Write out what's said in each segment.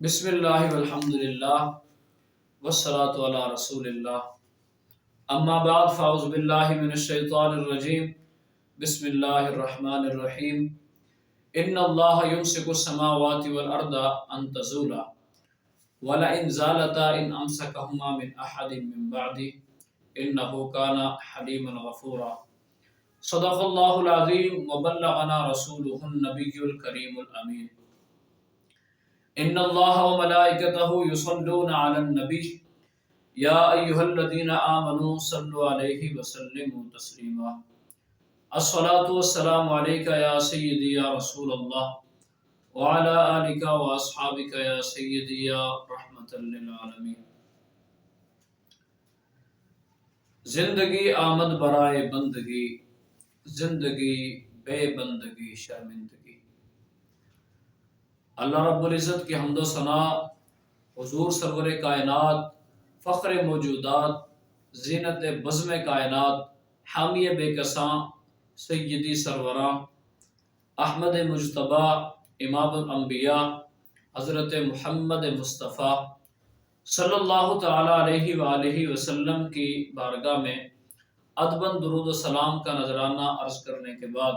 بسم اللہ والحمد للہ والصلاة علی رسول اللہ اما بعد فاعوذ باللہ من الشیطان الرجیم بسم اللہ الرحمن الرحیم ان اللہ یمسک السماوات والارض ان تزولا ولئن زالتا ان امسکہما من احد من بعدہ انہ کان حلیما غفورا صدق اللہ العظیم وبلغنا رسولہ النبی الکریم الامین ان اللہ وملائکتہ یصلون علی النبی یا ایہا الذین آمنوا صلوا علیہ وسلموا تسلیما الصلاۃ والسلام علیک یا سیدی یا رسول اللہ وعلی آلک واصحابک یا سیدی یا رحمۃ للعالمین۔ زندگی آمد برائے بندگی، زندگی بے بندگی شرمندگی۔ اللہ رب العزت کی حمد و ثنا، حضور سرور کائنات، فخر موجودات، زینت بزم کائنات، حامی بے کساں، سیدی سروراں، احمد مجتبیٰ، امام الانبیاء، حضرت محمد مصطفیٰ صلی اللہ تعالی علیہ وآلہ وسلم کی بارگاہ میں ادباً درود و سلام کا نذرانہ عرض کرنے کے بعد،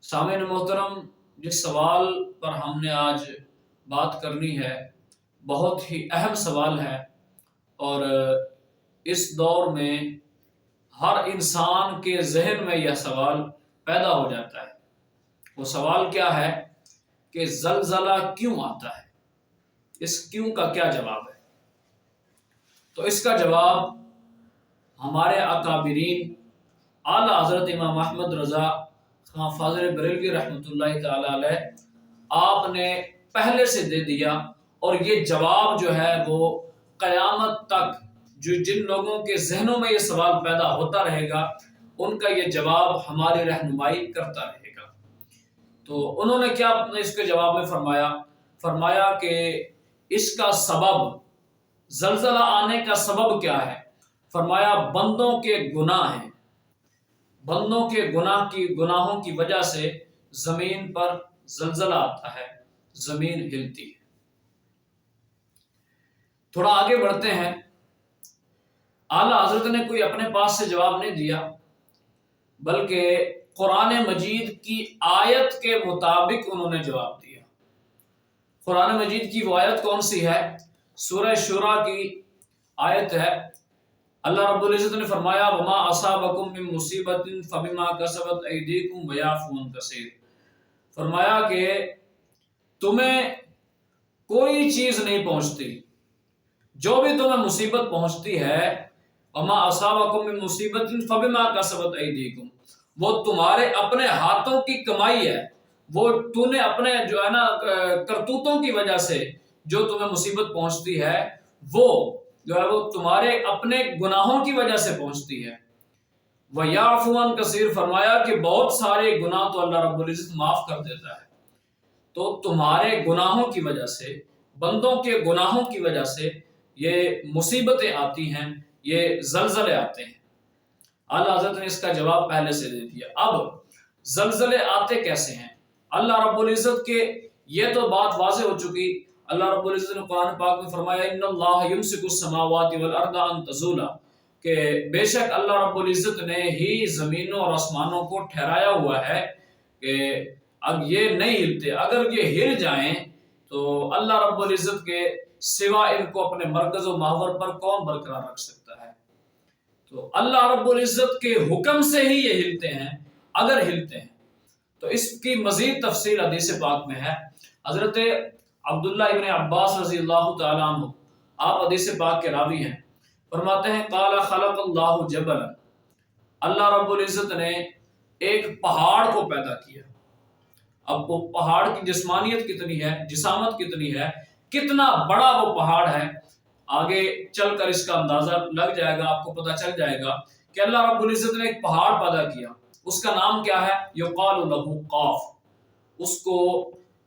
سامعین محترم، جس سوال پر ہم نے آج بات کرنی ہے بہت ہی اہم سوال ہے، اور اس دور میں ہر انسان کے ذہن میں یہ سوال پیدا ہو جاتا ہے۔ وہ سوال کیا ہے کہ زلزلہ کیوں آتا ہے؟ اس کیوں کا کیا جواب ہے؟ تو اس کا جواب ہمارے اکابرین اعلیٰ حضرت امام احمد رضا خان فاضل بریلوی رحمۃ اللہ تعالی علیہ آپ نے پہلے سے دے دیا، اور یہ جواب جو ہے وہ قیامت تک جن لوگوں کے ذہنوں میں یہ سوال پیدا ہوتا رہے گا ان کا یہ جواب ہماری رہنمائی کرتا رہے گا۔ تو انہوں نے کیا اس کے جواب میں فرمایا کہ اس کا سبب، زلزلہ آنے کا سبب کیا ہے؟ فرمایا بندوں کے گناہ ہیں، بندوں کے گناہوں کی وجہ سے زمین پر زلزلہ آتا ہے، زمین ہلتی ہے۔ تھوڑا آگے بڑھتے ہیں۔ اعلیٰ حضرت نے کوئی اپنے پاس سے جواب نہیں دیا، بلکہ قرآن مجید کی آیت کے مطابق انہوں نے جواب دیا۔ قرآن مجید کی وہ آیت کون سی ہے؟ سورہ شورى کی آیت ہے۔ اللہ رب العزت نے فرمایا وما اصابکم من مصیبت فبما کسبت ایدیکم ویعفو عن کثیر۔ فرمایا کہ تمہیں کوئی چیز نہیں پہنچتی، جو بھی تمہیں مصیبت پہنچتی ہے، وما اصابکم من مصیبت فبما کسبت ایدیکم، وہ تمہارے اپنے ہاتھوں کی کمائی ہے، وہ تو نے اپنے جو ہے نا کرتوتوں کی وجہ سے جو تمہیں مصیبت پہنچتی ہے وہ جو ہے وہ تمہارے اپنے گناہوں کی وجہ سے پہنچتی ہے۔ وَيَعْفُو عَنْ كَثِيرٍ، فرمایا کہ بہت سارے گناہ تو اللہ رب العزت معاف کر دیتا ہے۔ تو تمہارے گناہوں کی وجہ سے، بندوں کے گناہوں کی وجہ سے یہ مصیبتیں آتی ہیں، یہ زلزلے آتے ہیں۔ اعلیٰ حضرت نے اس کا جواب پہلے سے دے دیا۔ اب زلزلے آتے کیسے ہیں؟ اللہ رب العزت کے یہ تو بات واضح ہو چکی۔ اللہ رب العزت نے قرآن پاک میں فرمایا ان اللہ یمسک السماوات والارض ان تزولا، کہ بے شک اللہ رب العزت نے ہی زمینوں اور آسمانوں کو ٹھہرایا ہوا ہے کہ اب یہ نہیں ہلتے۔ اگر یہ ہل جائیں تو اللہ رب العزت کے سوا ان کو اپنے مرکز و محور پر کون برقرار رکھ سکتا ہے؟ تو اللہ رب العزت کے حکم سے ہی یہ ہلتے ہیں، اگر ہلتے ہیں۔ تو اس کی مزید تفصیل حدیث پاک میں ہے۔ حضرت عبداللہ ابن عباس رضی اللہ تعالیٰ عنہ، آپ حدیث پاک کے راوی ہیں، فرماتے ہیں قال خلق اللہ جبلا، اللہ رب العزت نے ایک پہاڑ کو پیدا کیا۔ اب وہ پہاڑ کی جسمانیت کتنی ہے، جسامت کتنی ہے، کتنا بڑا وہ پہاڑ ہے، آگے چل کر اس کا اندازہ لگ جائے گا، آپ کو پتہ چل جائے گا کہ اللہ رب العزت نے ایک پہاڑ پیدا کیا۔ اس کا نام کیا ہے؟ یقال له قاف، اس کو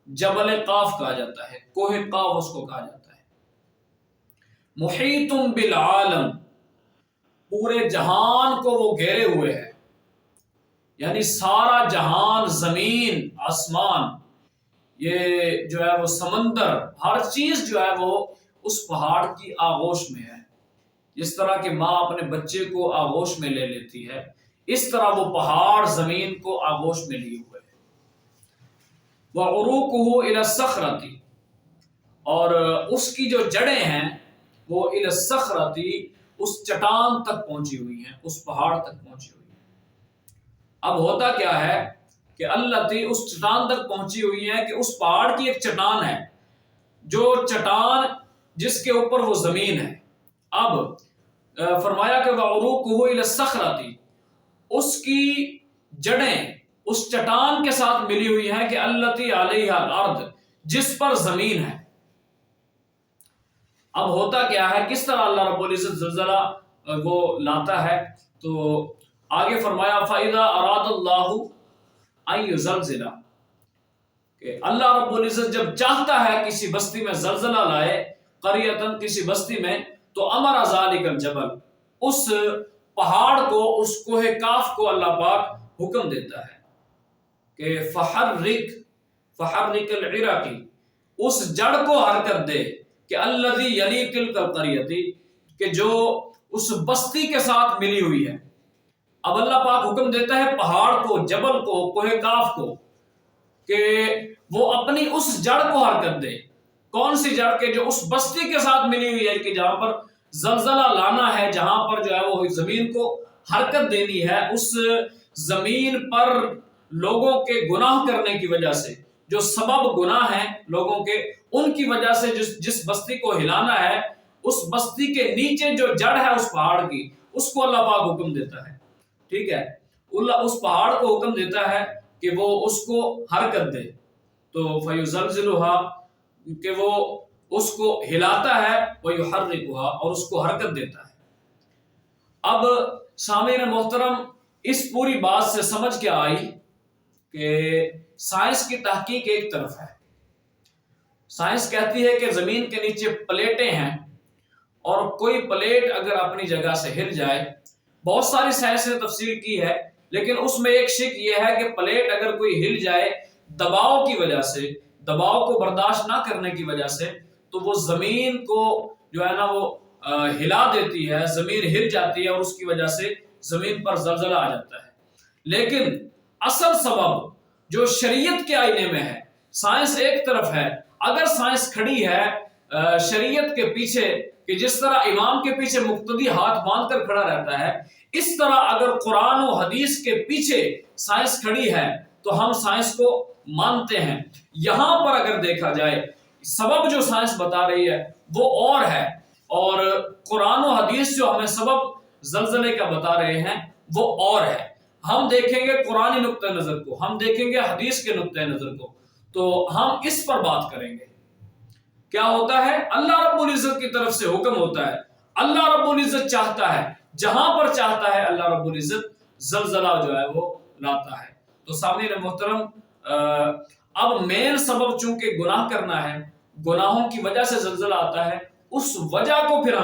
جبل قاف کہا جاتا ہے، کوہ قاف اس کو کہا جاتا ہے۔ محیط بالعالم، پورے جہان کو وہ گھیرے ہوئے ہے، یعنی سارا جہان، زمین، آسمان، یہ جو ہے وہ سمندر، ہر چیز جو ہے وہ اس پہاڑ کی آغوش میں ہے۔ جس طرح کہ ماں اپنے بچے کو آغوش میں لے لیتی ہے، اس طرح وہ پہاڑ زمین کو آغوش میں لیے ہوئے ہے۔ وَعُرُوقُهُ إِلَى الصَّخْرَةِ، اور اس کی جو جڑیں ہیں وہ إِلَى الصَّخْرَةِ، اس چٹان تک پہنچی ہوئی ہیں، اس پہاڑ تک پہنچی ہوئی ہیں۔ اب ہوتا کیا ہے کہ التي، اس چٹان تک پہنچی ہوئی ہے کہ اس پہاڑ کی ایک چٹان ہے، جو چٹان جس کے اوپر وہ زمین ہے۔ اب فرمایا کہ وَعُرُوقُهُ إِلَى الصَّخْرَةِ، اس کی جڑیں اس چٹان کے ساتھ ملی ہوئی ہیں کہ التي علیہا الارض، جس پر زمین ہے۔ اب ہوتا کیا ہے، کس طرح اللہ رب العزت زلزلہ وہ لاتا ہے، تو آگے فرمایا فَإِذَا أَرَادَ اللَّهُ أَن يُزَلْزِلَ، کہ اللہ رب العزت جب چاہتا ہے کسی بستی میں زلزلہ لائے، قریتن، کسی بستی میں، تو امر ذالک الجبل، اس پہاڑ کو، اس کوہ کاف کو اللہ پاک حکم دیتا ہے کہ فحرک العراقی، اس جڑ کو حرکت دے، کہ الذی یلی تلک القریتی، کہ جو اس بستی کے ساتھ ملی ہوئی ہے۔ اب اللہ پاک حکم دیتا ہے پہاڑ کو، جبل کو، کوہ کاف کو، کہ وہ اپنی اس جڑ کو حرکت دے۔ کون سی جڑ؟ کہ جو اس بستی کے ساتھ ملی ہوئی ہے، کہ جہاں پر زلزلہ لانا ہے، جہاں پر جو ہے وہ زمین کو حرکت دینی ہے، اس زمین پر لوگوں کے گناہ کرنے کی وجہ سے، جو سبب گناہ ہیں لوگوں کے، ان کی وجہ سے جس بستی کو ہلانا ہے، اس بستی کے نیچے جو جڑ ہے اس پہاڑ کی، اس کو اللہ پاک حکم دیتا ہے۔ ٹھیک ہے، اللہ اس پہاڑ کو حکم دیتا ہے کہ وہ اس کو حرکت دے، تو فَيُزَلْزِلُهَا، کہ وہ اس کو ہلاتا ہے، وَيُحَرِّكُهَا، اور اس کو حرکت دیتا ہے۔ اب سامعین محترم، اس پوری بات سے سمجھ کیا آئی کہ سائنس کی تحقیق ایک طرف ہے۔ سائنس کہتی ہے کہ زمین کے نیچے پلیٹیں ہیں، اور کوئی پلیٹ اگر اپنی جگہ سے ہل جائے، بہت ساری سائنس نے تفسیر کی ہے، لیکن اس میں ایک شک یہ ہے کہ پلیٹ اگر کوئی ہل جائے دباؤ کی وجہ سے، دباؤ کو برداشت نہ کرنے کی وجہ سے، تو وہ زمین کو جو ہے نا وہ ہلا دیتی ہے، زمین ہل جاتی ہے، اور اس کی وجہ سے زمین پر زلزلہ آ جاتا ہے۔ لیکن اصل سبب جو شریعت کے آئینے میں ہے، سائنس ایک طرف ہے، اگر سائنس کھڑی ہے شریعت کے پیچھے، کہ جس طرح امام کے پیچھے مقتدی ہاتھ باندھ کر کھڑا رہتا ہے، اس طرح اگر قرآن و حدیث کے پیچھے سائنس کھڑی ہے تو ہم سائنس کو مانتے ہیں۔ یہاں پر اگر دیکھا جائے، سبب جو سائنس بتا رہی ہے وہ اور ہے، اور قرآن و حدیث جو ہمیں سبب زلزلے کا بتا رہے ہیں وہ اور ہے۔ ہم دیکھیں گے قرآنی نقطہ نظر کو، ہم دیکھیں گے حدیث کے نقطہ نظر کو، تو ہم اس پر بات کریں گے۔ کیا ہوتا ہے؟ اللہ رب العزت کی طرف سے حکم ہوتا ہے، اللہ رب العزت چاہتا ہے، جہاں پر چاہتا ہے اللہ رب العزت زلزلہ جو ہے وہ لاتا ہے۔ تو سامعین محترم، اب مین سبب چونکہ گناہ کرنا ہے، گناہوں کی وجہ سے زلزلہ آتا ہے، اس وجہ کو پھر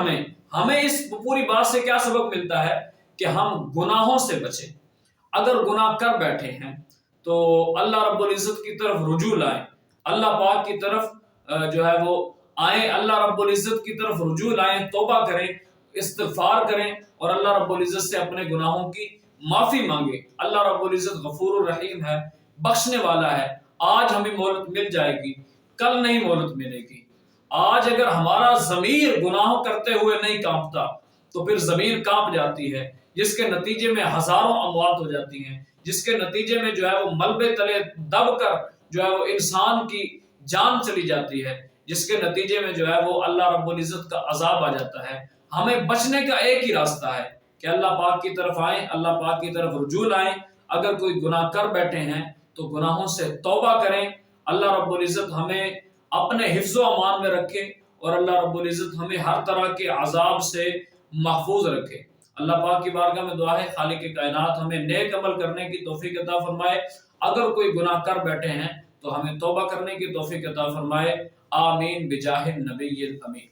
ہمیں اس پوری بات سے کیا سبق ملتا ہے کہ ہم گناہوں سے بچیں۔ اگر گناہ کر بیٹھے ہیں تو اللہ رب العزت کی طرف رجوع لائیں، اللہ پاک کی طرف جو ہے وہ آئیں، اللہ رب العزت کی طرف رجوع لائیں، توبہ کریں، استغفار کریں، اور اللہ رب العزت سے اپنے گناہوں کی معافی مانگیں۔ اللہ رب العزت غفور الرحیم ہے، بخشنے والا ہے۔ آج ہمیں مہلت مل جائے گی، کل نہیں مہلت ملے گی۔ آج اگر ہمارا ضمیر گناہوں کرتے ہوئے نہیں کانپتا تو پھر ضمیر کانپ جاتی ہے، جس کے نتیجے میں ہزاروں اموات ہو جاتی ہیں، جس کے نتیجے میں جو ہے وہ ملبے تلے دب کر جو ہے وہ انسان کی جان چلی جاتی ہے، جس کے نتیجے میں جو ہے وہ اللہ رب العزت کا عذاب آ جاتا ہے۔ ہمیں بچنے کا ایک ہی راستہ ہے کہ اللہ پاک کی طرف آئیں، اللہ پاک کی طرف رجوع لائیں۔ اگر کوئی گناہ کر بیٹھے ہیں تو گناہوں سے توبہ کریں۔ اللہ رب العزت ہمیں اپنے حفظ و امان میں رکھے، اور اللہ رب العزت ہمیں ہر طرح کے عذاب سے محفوظ رکھے۔ اللہ پاک کی بارگاہ میں دعا ہے خالق کائنات ہمیں نیک عمل کرنے کی توفیق عطا فرمائے۔ اگر کوئی گناہ کر بیٹھے ہیں تو ہمیں توبہ کرنے کی توفیق عطا فرمائے۔ آمین بجاہ النبی الامین۔